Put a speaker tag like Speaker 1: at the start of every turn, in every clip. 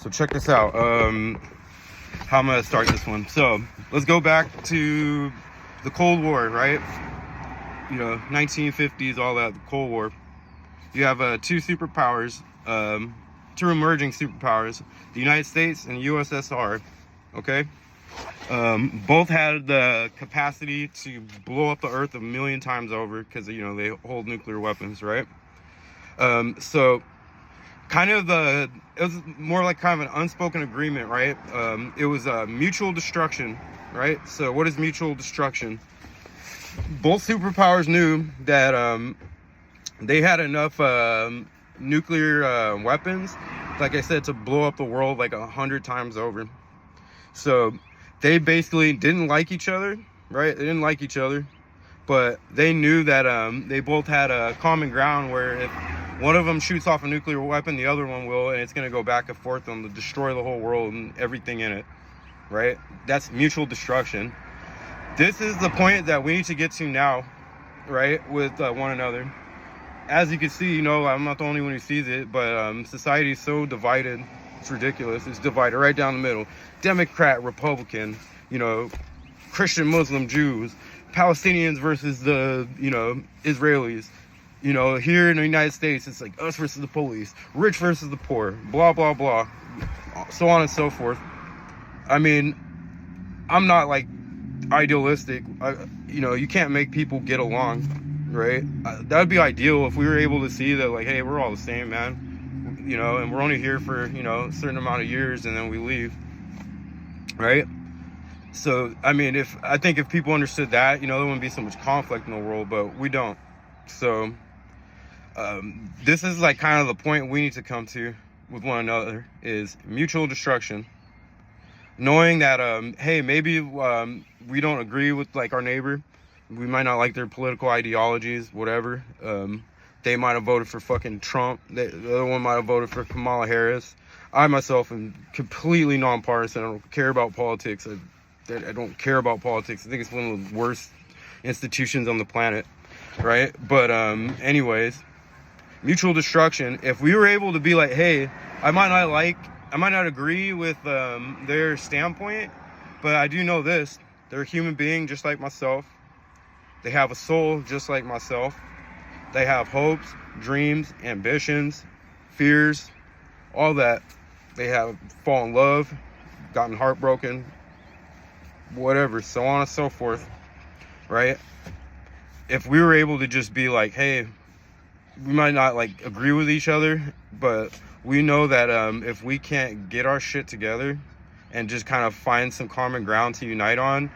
Speaker 1: So check this out. How I'm gonna start this one. So let's go back to the Cold War, right? 1950s, all that, the Cold War. You have two superpowers, two emerging superpowers, the United States and the USSR. Okay, both had the capacity to blow up the Earth a million times over because they hold nuclear weapons, right? So kind of it was more like kind of an unspoken agreement, right? It was mutual destruction, right? So what is mutual destruction? Both superpowers knew that they had enough nuclear weapons, like I said, to blow up the world like 100 times over. So they basically didn't like each other, right? They didn't like each other, but they knew that they both had a common ground where if one of them shoots off a nuclear weapon, the other one will, and it's going to go back and forth and destroy the whole world and everything in it, right? That's mutual destruction. This is the point that we need to get to now, right, with one another. As you can see, I'm not the only one who sees it, but society is so divided. It's ridiculous. It's divided right down the middle. Democrat, Republican, Christian, Muslim, Jews, Palestinians versus the, Israelis. Here in the United States, it's like us versus the police, rich versus the poor, blah, blah, blah, so on and so forth. I mean, I'm not like idealistic. You can't make people get along, right? That would be ideal if we were able to see that, like, hey, we're all the same, man. And we're only here for, a certain amount of years and then we leave, right? So, I mean, I think if people understood that, there wouldn't be so much conflict in the world, but we don't. So, this is like kind of the point we need to come to with one another is mutual destruction. Knowing that, hey, maybe we don't agree with like our neighbor. We might not like their political ideologies, whatever. They might have voted for fucking Trump. The other one might have voted for Kamala Harris. I myself am completely nonpartisan. I don't care about politics. I don't care about politics. I think it's one of the worst institutions on the planet, right? But anyways, mutual destruction. If we were able to be like, hey, I might not agree with their standpoint, but I do know this. They're a human being just like myself. They have a soul just like myself. They have hopes, dreams, ambitions, fears, all that. They have fallen in love, gotten heartbroken, whatever, so on and so forth, right? If we were able to just be like, hey, we might not like agree with each other, but we know that if we can't get our shit together and just kind of find some common ground to unite on,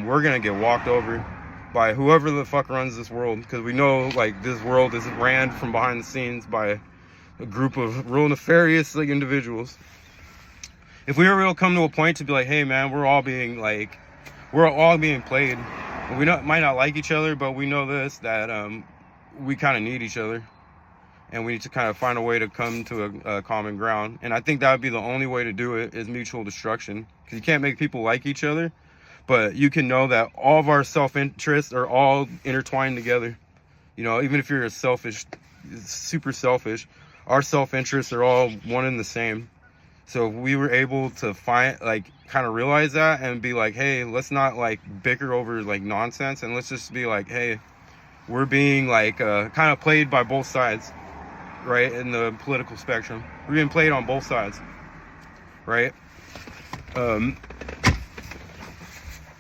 Speaker 1: we're gonna get walked over by whoever the fuck runs this world, because we know like this world is ran from behind the scenes by a group of real nefarious like individuals. If we were able to come to a point to be like, hey man, we're all being played. We might not like each other, but we know this, that we kind of need each other, and we need to kind of find a way to come to a common ground. And I think that would be the only way to do it, is mutual destruction, because you can't make people like each other, but you can know that all of our self-interests are all intertwined together. Even if you're super selfish, our self-interests are all one and the same. So if we were able to kind of realize that and be like, hey, let's not like bicker over like nonsense, and let's just be like, hey, we're being like kind of played by both sides, right? In the political spectrum, we're being played on both sides, right? And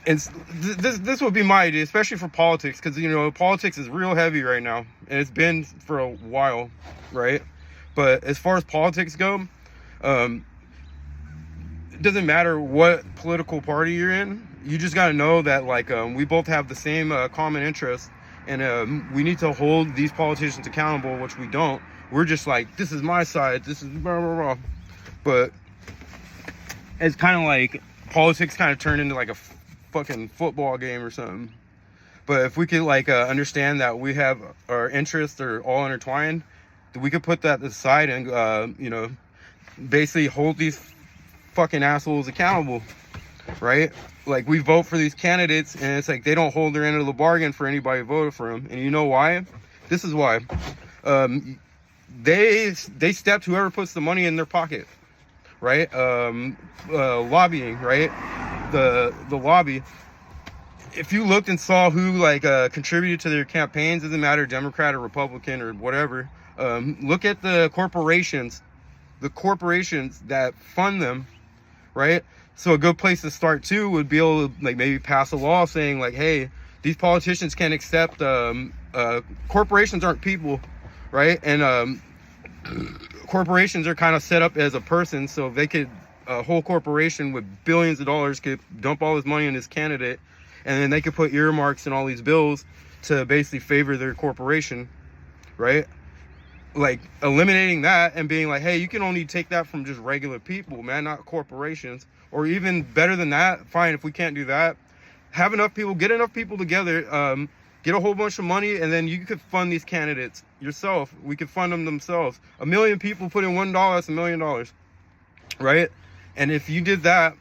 Speaker 1: this would be my idea, especially for politics, because politics is real heavy right now, and it's been for a while, right? But as far as politics go, it doesn't matter what political party you're in. You just got to know that like we both have the same common interests, and we need to hold these politicians accountable, which we don't. We're just like, this is my side, this is blah blah blah. But it's kind of like politics kind of turned into like a fucking football game or something. But if we could like understand that we have our interests are all intertwined, we could put that aside and basically hold these fucking assholes accountable, right? Like, we vote for these candidates and it's like they don't hold their end of the bargain for anybody who voted for them. And you know why? This is why. They stepped whoever puts the money in their pocket, right? Lobbying, right? The lobby. If you looked and saw who like contributed to their campaigns, doesn't matter Democrat or Republican or whatever. Look at the corporations that fund them, right? So a good place to start too would be able to like maybe pass a law saying like, hey, these politicians can't accept corporations aren't people, right? And corporations are kind of set up as a person, so they could a whole corporation with billions of dollars could dump all this money in this candidate, and then they could put earmarks in all these bills to basically favor their corporation, right? Like eliminating that and being like, hey, you can only take that from just regular people, man, not corporations. Or even better than that, fine, if we can't do that, have enough people, get enough people together, get a whole bunch of money, and then you could fund these candidates yourself. We could fund them themselves. 1 million people put in $1, that's $1 million, right? And if you did that,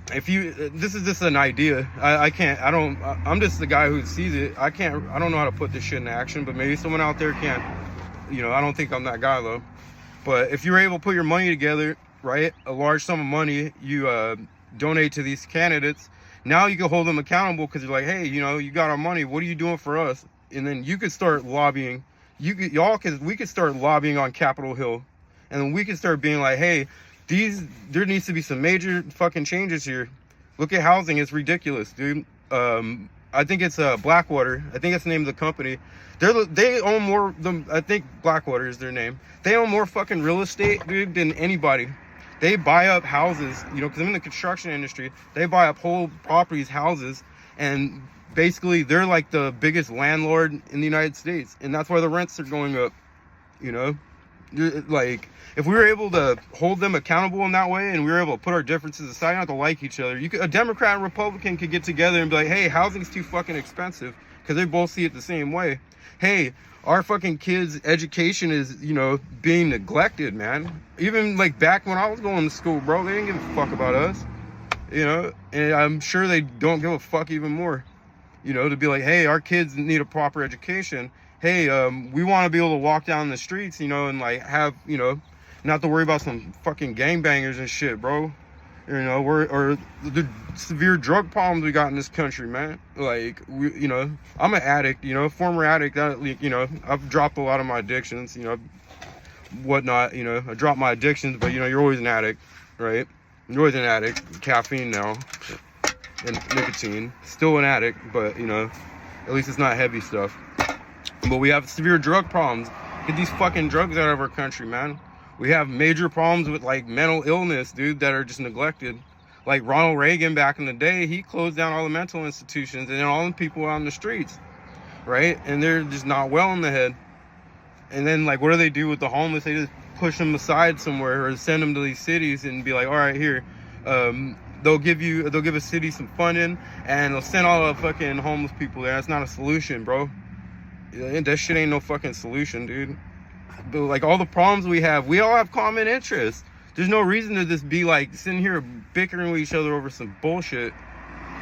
Speaker 1: this is just an idea. I'm just the guy who sees it. I don't know how to put this shit in action, but maybe someone out there can. You know, I don't think I'm that guy though. But if you're able to put your money together, right, a large sum of money, you donate to these candidates. Now you can hold them accountable because you're like, hey, you know, you got our money. What are you doing for us? And then you could start lobbying. We could start lobbying on Capitol Hill, and then we could start being like, hey, there needs to be some major fucking changes here. Look at housing; it's ridiculous, dude. I think it's Blackwater. I think that's the name of the company. They own more than, I think Blackwater is their name. They own more fucking real estate, dude, than anybody. They buy up houses, you know, because I'm in the construction industry. They buy up whole properties, houses, and basically they're like the biggest landlord in the United States, and that's why the rents are going up, you know. Like, if we were able to hold them accountable in that way, and we were able to put our differences aside, not to like each other, a Democrat and Republican could get together and be like, hey, housing's too fucking expensive, because they both see it the same way. Hey, our fucking kids' education is, you know, being neglected, man. Even like back when I was going to school, bro, they didn't give a fuck about us, you know, and I'm sure they don't give a fuck even more, you know, to be like, hey, our kids need a proper education. Hey, we want to be able to walk down the streets, you know, and like have, you know, not to worry about some fucking gangbangers and shit, bro. You know, or the severe drug problems we got in this country, man. Like, you know, I'm an addict, you know, former addict. You know, I've dropped a lot of my addictions, you know, whatnot. You know, I dropped my addictions, but you know, you're always an addict, right? You're always an addict. Caffeine now, and nicotine. Still an addict, but you know, at least it's not heavy stuff. But we have severe drug problems. Get these fucking drugs out of our country, man. We have major problems with like mental illness, dude, that are just neglected. Like Ronald Reagan back in the day, he closed down all the mental institutions and then all the people out on the streets, right? And they're just not well in the head. And then like, what do they do with the homeless? They just push them aside somewhere or send them to these cities and be like, all right, here, they'll give a city some funding and they'll send all the fucking homeless people there. That's not a solution, bro. That shit ain't no fucking solution, dude. But like all the problems we all have common interests. There's no reason to just be like sitting here bickering with each other over some bullshit,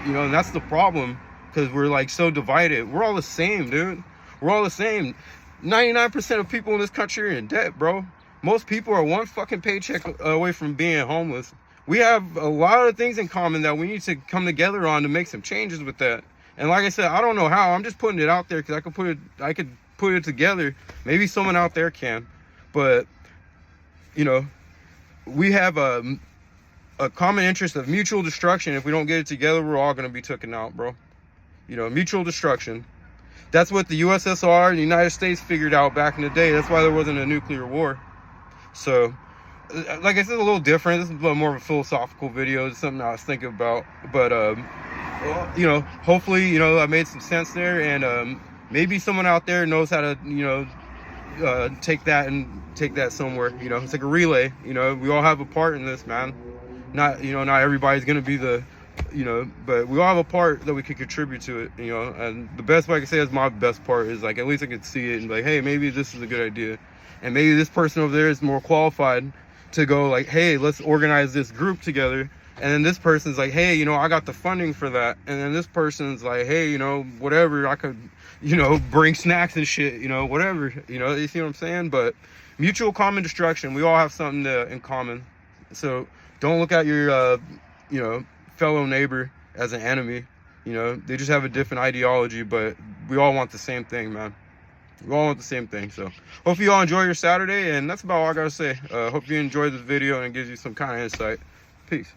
Speaker 1: you know. And that's the problem, because we're like so divided. We're all the same, dude. We're all the same. 99% of people in this country are in debt, bro. Most people are one fucking paycheck away from being homeless. We have a lot of things in common that we need to come together on to make some changes with that. And like I said, I don't know how. I'm just putting it out there because I could put it together. Maybe someone out there can. But, you know, we have a common interest of mutual destruction. If we don't get it together, we're all going to be taken out, bro. You know, mutual destruction. That's what the USSR and the United States figured out back in the day. That's why there wasn't a nuclear war. So, like I said, a little different. This is a little more of a philosophical video. It's something I was thinking about. But, you know, hopefully, you know, I made some sense there, and maybe someone out there knows how to, you know, take that somewhere. You know, it's like a relay. You know, we all have a part in this, man. Not everybody's gonna be the, you know, but we all have a part that we could contribute to it. You know, and the best way I can say is my best part is like, at least I could see it and be like, hey, maybe this is a good idea, and maybe this person over there is more qualified to go like, hey, let's organize this group together. And then this person's like, hey, you know, I got the funding for that. And then this person's like, hey, you know, whatever, I could, you know, bring snacks and shit, you know, whatever, you know, you see what I'm saying? But mutual common destruction, we all have something in common. So don't look at your, you know, fellow neighbor as an enemy. You know, they just have a different ideology, but we all want the same thing, man. We all want the same thing. So hope you all enjoy your Saturday, and that's about all I gotta say. Hope you enjoyed this video and it gives you some kind of insight. Peace.